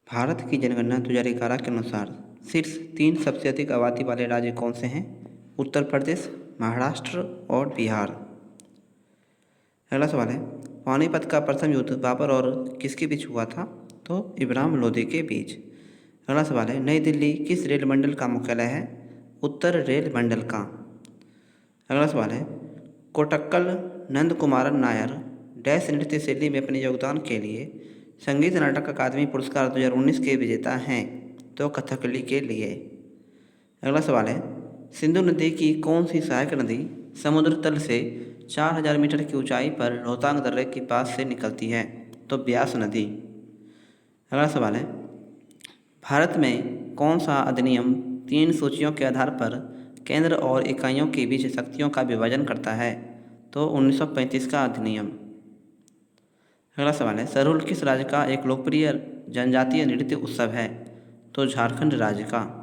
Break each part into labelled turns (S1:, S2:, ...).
S1: भारत की जनगणना 2011 के अनुसार शीर्ष 3 सबसे अधिक आबादी वाले राज्य कौन से हैं? उत्तर प्रदेश, महाराष्ट्र और बिहार। अगला सवाल है, पानीपत का प्रथम युद्ध बाबर और किसके बीच हुआ था? तो इब्राहिम लोदी के बीच। अगला सवाल है, नई दिल्ली किस रेल मंडल का मुख्यालय है? उत्तर रेल मंडल का। अगला सवाल है, कोटक्कल नंद कुमारन नायर डैश नृत्य शैली में अपने योगदान के लिए संगीत नाटक अकादमी पुरस्कार 2019 के विजेता हैं? तो कथकली के लिए। अगला सवाल है, सिंधु नदी की कौन सी सहायक नदी समुद्र तल से 4000 मीटर की ऊंचाई पर रोहतांग दर्रे के पास से निकलती है? तो ब्यास नदी। अगला सवाल है, भारत में कौन सा अधिनियम 3 सूचियों के आधार पर केंद्र और इकाइयों के बीच शक्तियों का विभाजन करता है? तो 1935 का अधिनियम। अगला सवाल है, सरहुल किस राज्य का एक लोकप्रिय जनजातीय नृत्य उत्सव है? तो झारखंड राज्य का।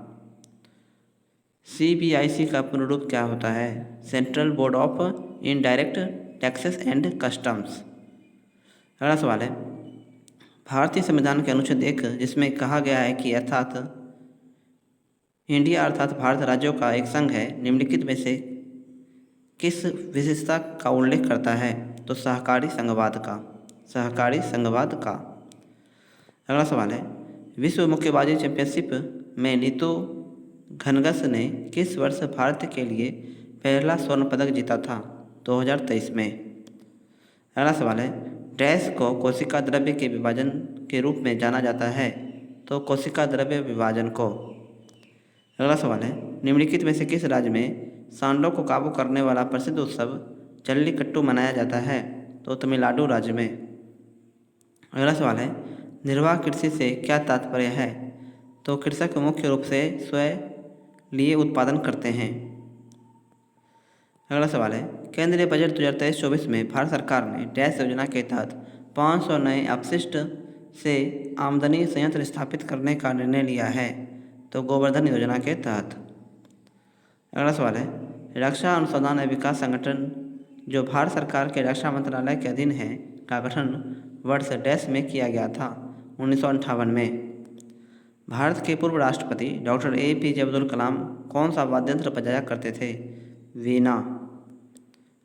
S1: CBIC का पूर्ण रूप क्या होता है? Central board of indirect taxes and customs. अगला सवाल है, भारतीय संविधान के अनुच्छेद 1 जिसमें कहा गया है कि इंडिया अर्थात भारत राज्यों का एक संघ है, निम्नलिखित में से किस विशेषता का उल्लेख करता है? तो सहकारी संघवाद का। सहकारी संघवाद का। अगला सवाल है, विश्व मुक्केबाजी चैंपियनशिप में नीतू घनघस ने किस वर्ष भारत के लिए पहला स्वर्ण पदक जीता था? 2023 में। अगला सवाल है, डैश को कोशिका द्रव्य के विभाजन के रूप में जाना जाता है? तो कोशिका द्रव्य विभाजन को। अगला सवाल है, निम्नलिखित में से किस राज्य में सांडों को काबू करने वाला प्रसिद्ध उत्सव जल्लीकट्टू मनाया जाता है? तो तमिलनाडु राज्य में। अगला सवाल है, निर्वाह कृषि से क्या तात्पर्य है? तो कृषक मुख्य रूप से स्वयं लिए उत्पादन करते हैं। अगला सवाल है, केंद्रीय बजट 2023-24 में भारत सरकार ने डैश योजना के तहत 500 नए अपशिष्ट से आमदनी संयंत्र स्थापित करने का निर्णय लिया है? तो गोवर्धन योजना के तहत। अगला सवाल है, रक्षा अनुसंधान एवं विकास संगठन जो भारत सरकार के रक्षा मंत्रालय के अधीन है का गठन वर्ष डैश में किया गया था? 1958 में। भारत के पूर्व राष्ट्रपति डॉक्टर APJ अब्दुल कलाम कौन सा वाद्य यंत्र बजाया करते थे? वीणा।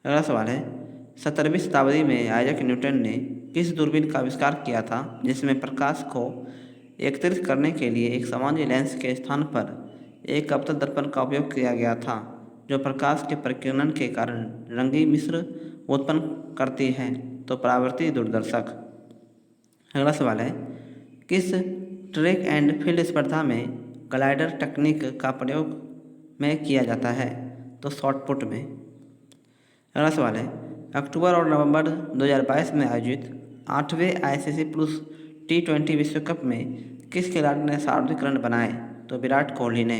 S1: अगला सवाल है, 17वीं शताब्दी में आइजैक न्यूटन ने किस दूरबीन का आविष्कार किया था जिसमें प्रकाश को एकत्रित करने के लिए एक सामान्य लेंस के स्थान पर एक अवतल दर्पण का उपयोग किया गया था, जो प्रकाश के प्रकीर्णन के कारण रंगीन मिश्र उत्पन्न करती है? तो परावर्ती दूरदर्शक। अगला सवाल है, किस ट्रैक एंड फील्ड स्पर्धा में ग्लाइडर तकनीक का प्रयोग में किया जाता है? तो शॉटपुट में। अगला सवाल है, अक्टूबर और नवंबर 2022 में आयोजित 8वें ICC पुरुष T20 विश्व कप में किस खिलाड़ी ने सर्वाधिक रन बनाए? तो विराट कोहली ने।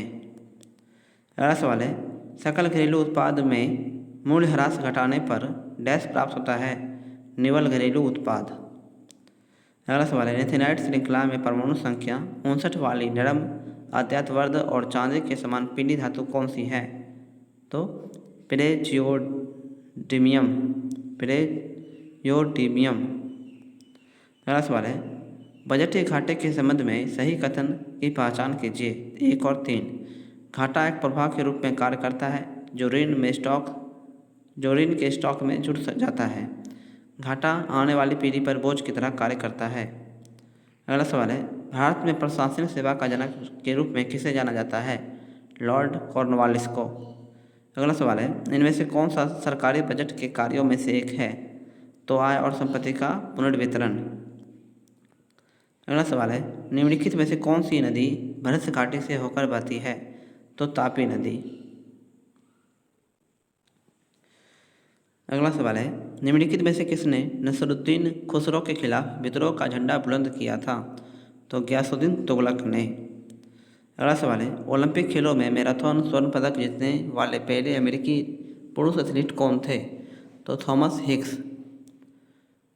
S1: अगला सवाल है, सकल घरेलू उत्पाद में मूल्य ह्रास घटाने पर डैश प्राप्त होता है? निवल घरेलू उत्पाद। अगला सवाल है, नेथेनाइट श्रृंखला में परमाणु संख्या 59 वाली नरम अद्वैतवर्ध और चांदी के समान पीली धातु कौन सी है? तो प्रेजियोडिमियम। प्रेजियोडिमियम। अगला सवाल है, बजटीय घाटे के संबंध में सही कथन की पहचान कीजिए। 1 और 3। घाटा एक प्रभाव के रूप में कार्य करता है जो ऋण के स्टॉक में जुड़ जाता है। घाटा आने वाली पीढ़ी पर बोझ की तरह कार्य करता है। अगला सवाल है, भारत में प्रशासनिक सेवा का जनक के रूप में किसे जाना जाता है? लॉर्ड कॉर्नवालिस को। अगला सवाल है, इनमें से कौन सा सरकारी बजट के कार्यों में से एक है? तो आय और संपत्ति का पुनर्वितरण। अगला सवाल है, निम्नलिखित में से कौन सी नदी भरत घाटी से होकर बहती है? तो तापी नदी। अगला सवाल है, निम्नलिखित में से किसने नसरुद्दीन खुसरो के खिलाफ विद्रोह का झंडा बुलंद किया था? तो गयासुद्दीन तुगलक ने। अगला सवाल है, ओलंपिक खेलों में मैराथन स्वर्ण पदक जीतने वाले पहले अमेरिकी पुरुष एथलीट कौन थे? तो थॉमस हिक्स।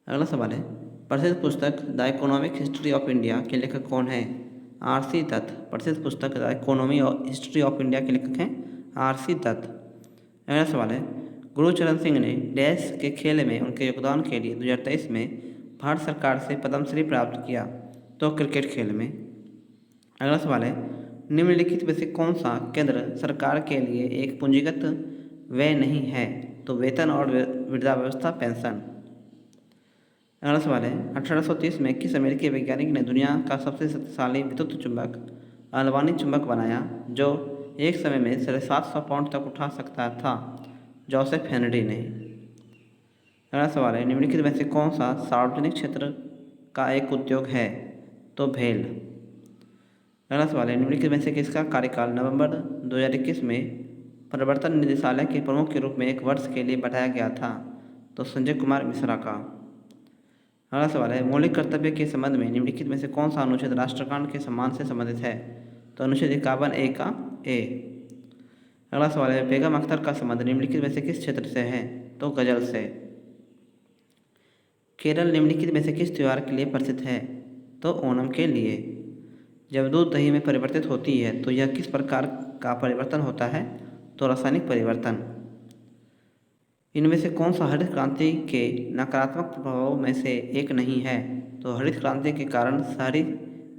S1: अगला सवाल है, प्रसिद्ध पुस्तक the economic history of India के लेखक कौन है? RC दत्त। प्रसिद्ध पुस्तक the economy history of India के लेखक हैं RC दत्त। अगला सवाल है, गुरुचरण सिंह ने डैश के खेल में उनके योगदान के लिए 2023 में भारत सरकार से पद्मश्री प्राप्त किया? तो क्रिकेट खेल में। अगला सवाल है, निम्नलिखित में से कौन सा केंद्र सरकार के लिए एक पूंजीगत व्यय नहीं है? तो वेतन और वृद्धावस्था पेंशन। अगला सवाल है, 1830 में किस अमेरिकी वैज्ञानिक ने दुनिया का सबसे शक्तिशाली विद्युत चुंबक अल्बानी चुंबक बनाया जो एक समय में 750 पाउंड तक उठा सकता था? जोसेफ हेनरी ने। अगला सवाल है, निम्नलिखित में से कौन सा सार्वजनिक क्षेत्र का एक उद्योग है? तो भेल। अगला सवाल है, निम्नलिखित में से किसका कार्यकाल नवंबर 2021 में प्रवर्तन निदेशालय के प्रमुख के रूप में 1 वर्ष के लिए बढ़ाया गया था? तो संजय कुमार मिश्रा का। अगला सवाल है, मौलिक कर्तव्य के संबंध में निम्नलिखित में से कौन सा अनुच्छेद राष्ट्रगान के सम्मान से संबंधित है? तो अनुच्छेद 51A का ए। अगला सवाल है, बेगम अख्तर का संबंध निम्नलिखित में से किस क्षेत्र से है? तो गजल से। केरल निम्नलिखित में से किस त्योहार के लिए प्रसिद्ध है? तो ओणम के लिए। जब दूध दही में परिवर्तित होती है तो यह किस प्रकार का परिवर्तन होता है? तो रासायनिक परिवर्तन। इनमें से कौन सा हरित क्रांति के नकारात्मक प्रभावों में से एक नहीं है? तो हरित क्रांति के कारण शहरी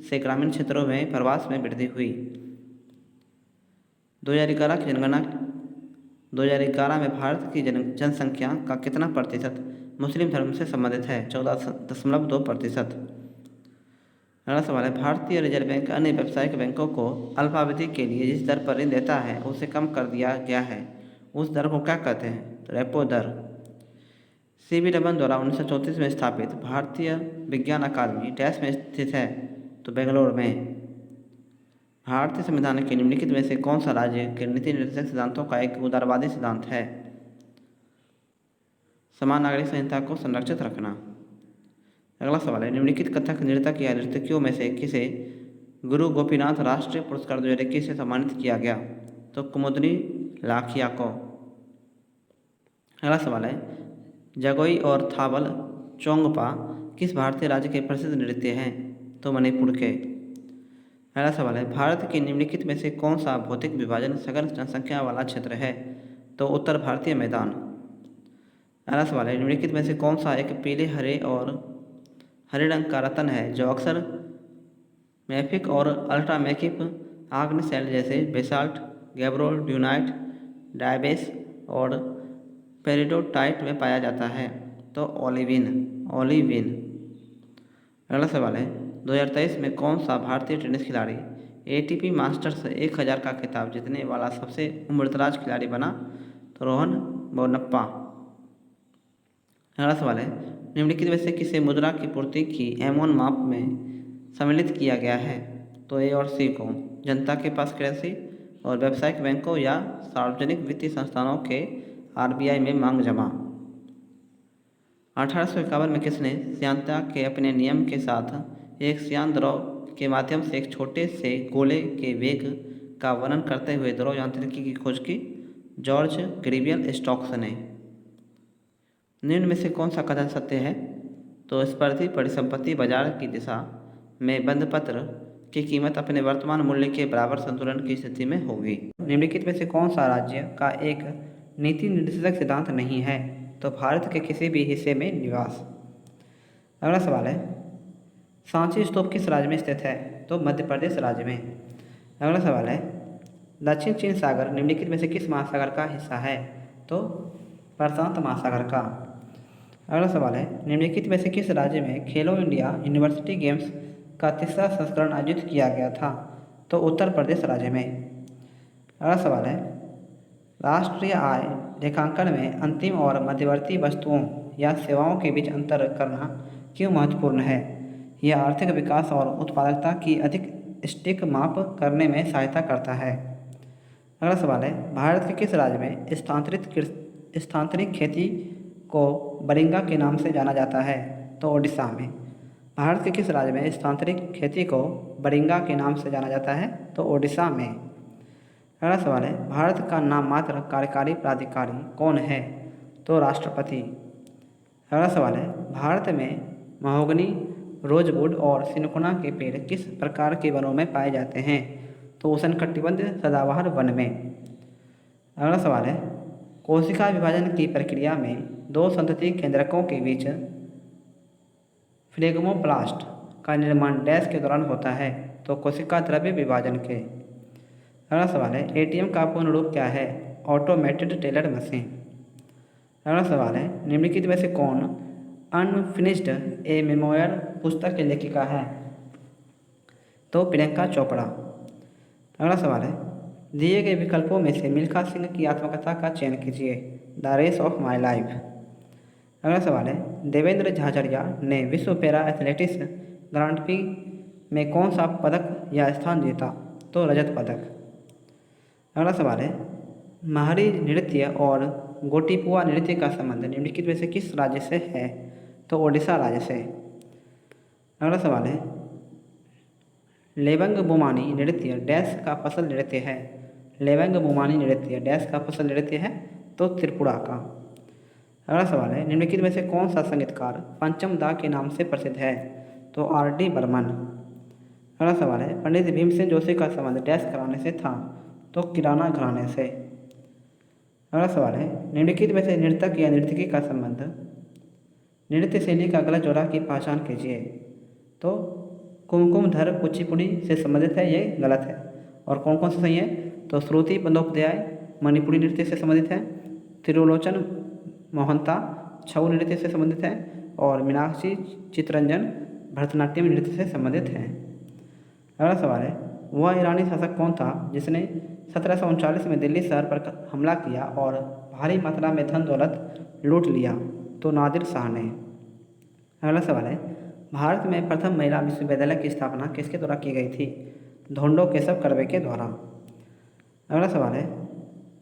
S1: से ग्रामीण क्षेत्रों में प्रवास में वृद्धि हुई। 2011 की जनगणना 2011 में भारत की जनसंख्या का कितना प्रतिशत मुस्लिम धर्म से संबंधित है? 14.2%। अगला सवाल है, भारतीय रिजर्व बैंक अन्य व्यावसायिक बैंकों को अल्पावधि के लिए जिस दर पर ऋण देता है उसे कम कर दिया गया है, उस दर को क्या कहते हैं? तो रेपो दर। सीवी रमन द्वारा 1934 में स्थापित भारतीय विज्ञान अकादमी डैश में स्थित है? तो बेंगलोर में। भारतीय संविधान के निम्नलिखित में से कौन सा राज्य के नीति निर्देशक सिद्धांतों का एक उदारवादी सिद्धांत है? समान नागरिक संहिता को संरक्षित रखना। अगला सवाल है, निम्नलिखित कथक नृत्यक या नर्तकियों में से किसे गुरु गोपीनाथ राष्ट्रीय पुरस्कार 2021 से सम्मानित किया गया? तो कुमुदनी लाखिया को। अगला सवाल है, जगोई और थावल चोंगपा किस भारतीय राज्य के प्रसिद्ध नृत्य हैं? तो मणिपुर के। अगला सवाल है, भारत के निम्नलिखित में से कौन सा भौतिक विभाजन सघन जनसंख्या वाला क्षेत्र है? तो उत्तर भारतीय मैदान। अगला सवाल है, निम्नलिखित में से कौन सा एक पीले हरे और हरे रंग का रत्न है जो अक्सर मैफिक और अल्ट्रामैफिक आग्नेय जैसे बेसाल्ट, गैब्रोड्यूनाइट, डायबेस और पेरिडोटाइट में पाया जाता है? तो ओलिविन। अगला सवाल है, 2023 में कौन सा भारतीय टेनिस खिलाड़ी एटीपी मास्टर्स 1000 का खिताब जीतने वाला सबसे उम्रदराज खिलाड़ी बना? तो रोहन बोपन्ना। अगला सवाल है, निम्नलिखित में से किसे मुद्रा की पूर्ति की एमोन माप में सम्मिलित किया गया है? तो ए और सी को। जनता के पास करेंसी और व्यावसायिक बैंकों या सार्वजनिक वित्तीय संस्थानों के आरबीआई में मांग जमा। 1851 में किसने श्यानता के अपने नियम के साथ एक श्यान द्रव के माध्यम से एक छोटे से गोले के वेग का वर्णन करते हुए द्रव यांत्रिकी की खोज की? जॉर्ज ग्रेवियल स्टोक्स ने। निम्न में से कौन सा कथन सत्य है? तो स्पर्धी परिसंपत्ति बाजार की दिशा में बंधपत्र की कीमत अपने वर्तमान मूल्य के बराबर संतुलन की स्थिति में होगी। निम्नलिखित में से कौन सा राज्य का एक नीति निर्देशक सिद्धांत नहीं है? तो भारत के किसी भी हिस्से में निवास। अगला सवाल है, सांची स्तूप किस राज्य में स्थित है? तो मध्य प्रदेश राज्य में। अगला सवाल है, दक्षिण चीन सागर निम्नलिखित में से किस महासागर का हिस्सा है? तो प्रशांत महासागर का। अगला सवाल है, निम्नलिखित में से किस राज्य में खेलो इंडिया यूनिवर्सिटी गेम्स का तीसरा संस्करण आयोजित किया गया था? तो उत्तर प्रदेश राज्य में। अगला सवाल है, राष्ट्रीय आय लेखांकन में अंतिम और मध्यवर्ती वस्तुओं या सेवाओं के बीच अंतर करना क्यों महत्वपूर्ण है? यह आर्थिक विकास और उत्पादकता की अधिक सटीक माप करने में सहायता करता है। अगला सवाल है, भारत के किस राज्य में स्थानांतरित खेती को बरिंगा के नाम से जाना जाता है? तो ओडिशा में। भारत के किस राज्य में स्थानांतरित खेती को बरिंगा के नाम से जाना जाता है? तो ओडिशा में। अगला सवाल है, भारत का नाम मात्र कार्यकारी प्राधिकारी कौन है? तो राष्ट्रपति। अगला सवाल है, भारत में महोगनी, रोजवुड और सिनकोना के पेड़ किस प्रकार के वनों में पाए जाते हैं? तो उष्णकटिबंधीय सदाबहार वन में। अगला सवाल है, कोशिका विभाजन की प्रक्रिया में दो संतति केंद्रकों के बीच फ्लेगमोप्लास्ट का निर्माण डैश के दौरान होता है? तो कोशिका द्रव्य विभाजन के। अगला सवाल है एटीएम का पूर्ण रूप क्या है? Automated teller machine. अगला सवाल है निम्नलिखित में से कौन अनफिनिश्ड ए मेमोयर पुस्तक की लेखिका है? तो प्रियंका चोपड़ा। अगला सवाल है दिए गए विकल्पों में से मिल्खा सिंह की आत्मकथा का चयन कीजिए। The race of my life. अगला सवाल है देवेंद्र झाझड़िया ने विश्व पैरा एथलेटिक्स ग्रांड प्री में कौन सा पदक या स्थान जीता? तो रजत पदक। अगला सवाल है महरी नृत्य और गोटीपुआ नृत्य का संबंध निम्नलिखित में से किस राज्य से है? तो ओडिशा राज्य से। अगला सवाल है लेवंग बुमानी नृत्य डैश का फसल नृत्य है? लेवंग बुमानी नृत्य डैश का फसल नृत्य है? तो त्रिपुरा का। अगला सवाल है निम्नलिखित में से कौन सा संगीतकार पंचम दा के नाम से प्रसिद्ध है? तो आर.डी. बर्मन। अगला सवाल है पंडित भीमसेन जोशी का संबंध डैश घराने से था? तो किराना घराने से। अगला सवाल है निम्नलिखित में से नर्तक या नर्तकी का संबंध नृत्य शैली का गलत जोड़ा की पहचान कीजिए। तो कुमकुमधर कुचिपुड़ी से संबंधित है, ये गलत है। और कौन कौन सा सही है? तो श्रुति बंदोपाध्याय मणिपुरी नृत्य से संबंधित है, त्रिलोचन मोहंता छऊ नृत्य से संबंधित है और मीनाक्षी चितरंजन भरतनाट्यम नृत्य से संबंधित है। अगला सवाल है वह ईरानी शासक कौन था जिसने 1739 में दिल्ली शहर पर हमला किया और भारी मात्रा में धन दौलत लूट लिया? तो नादिर शाह ने। अगला सवाल है भारत में प्रथम महिला विश्वविद्यालय की स्थापना किसके द्वारा की गई थी? धोंडो केशव कर्वे के द्वारा। अगला सवाल है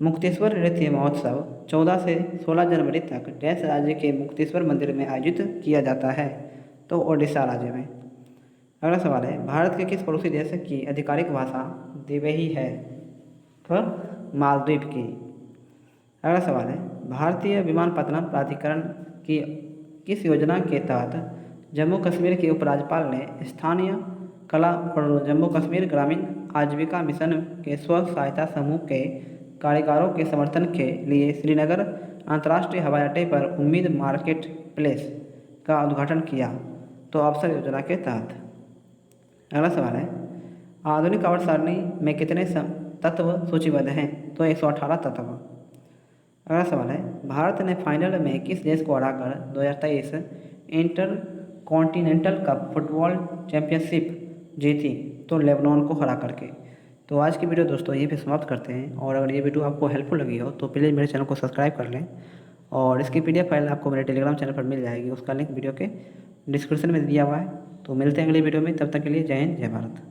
S1: मुक्तेश्वर नृत्य महोत्सव 14 से 16 जनवरी तक डैश राज्य के मुक्तेश्वर मंदिर में आयोजित किया जाता है? तो ओडिशा राज्य में। अगला सवाल है भारत के किस पड़ोसी देश की आधिकारिक भाषा दिवेही है? तो मालदीव की। अगला सवाल है भारतीय विमानपत्तनम प्राधिकरण की किस योजना के तहत जम्मू कश्मीर के उपराज्यपाल ने स्थानीय कला और जम्मू कश्मीर ग्रामीण आजीविका मिशन के स्व सहायता समूह के कारीगरों के समर्थन के लिए श्रीनगर अंतर्राष्ट्रीय हवाई अड्डे पर उम्मीद मार्केट प्लेस का उद्घाटन किया? तो अवसर योजना के तहत। अगला सवाल है आधुनिक आवर्त सारणी में कितने तत्व सूचीबद्ध हैं? तो 118 तत्व। अगला सवाल है भारत ने फाइनल में किस देश को हराकर 2023 inter continental cup football championship जीती? तो लेबनान को हरा करके। तो आज की वीडियो दोस्तों यहीं पे समाप्त करते हैं और अगर ये वीडियो आपको हेल्पफुल लगी हो तो प्लीज़ मेरे चैनल को सब्सक्राइब कर लें और इसकी PDF फाइल आपको मेरे टेलीग्राम चैनल पर मिल जाएगी, उसका लिंक वीडियो के डिस्क्रिप्शन में दिया हुआ है। तो मिलते हैं अगली वीडियो में, तब तक के लिए जय हिंद जय भारत।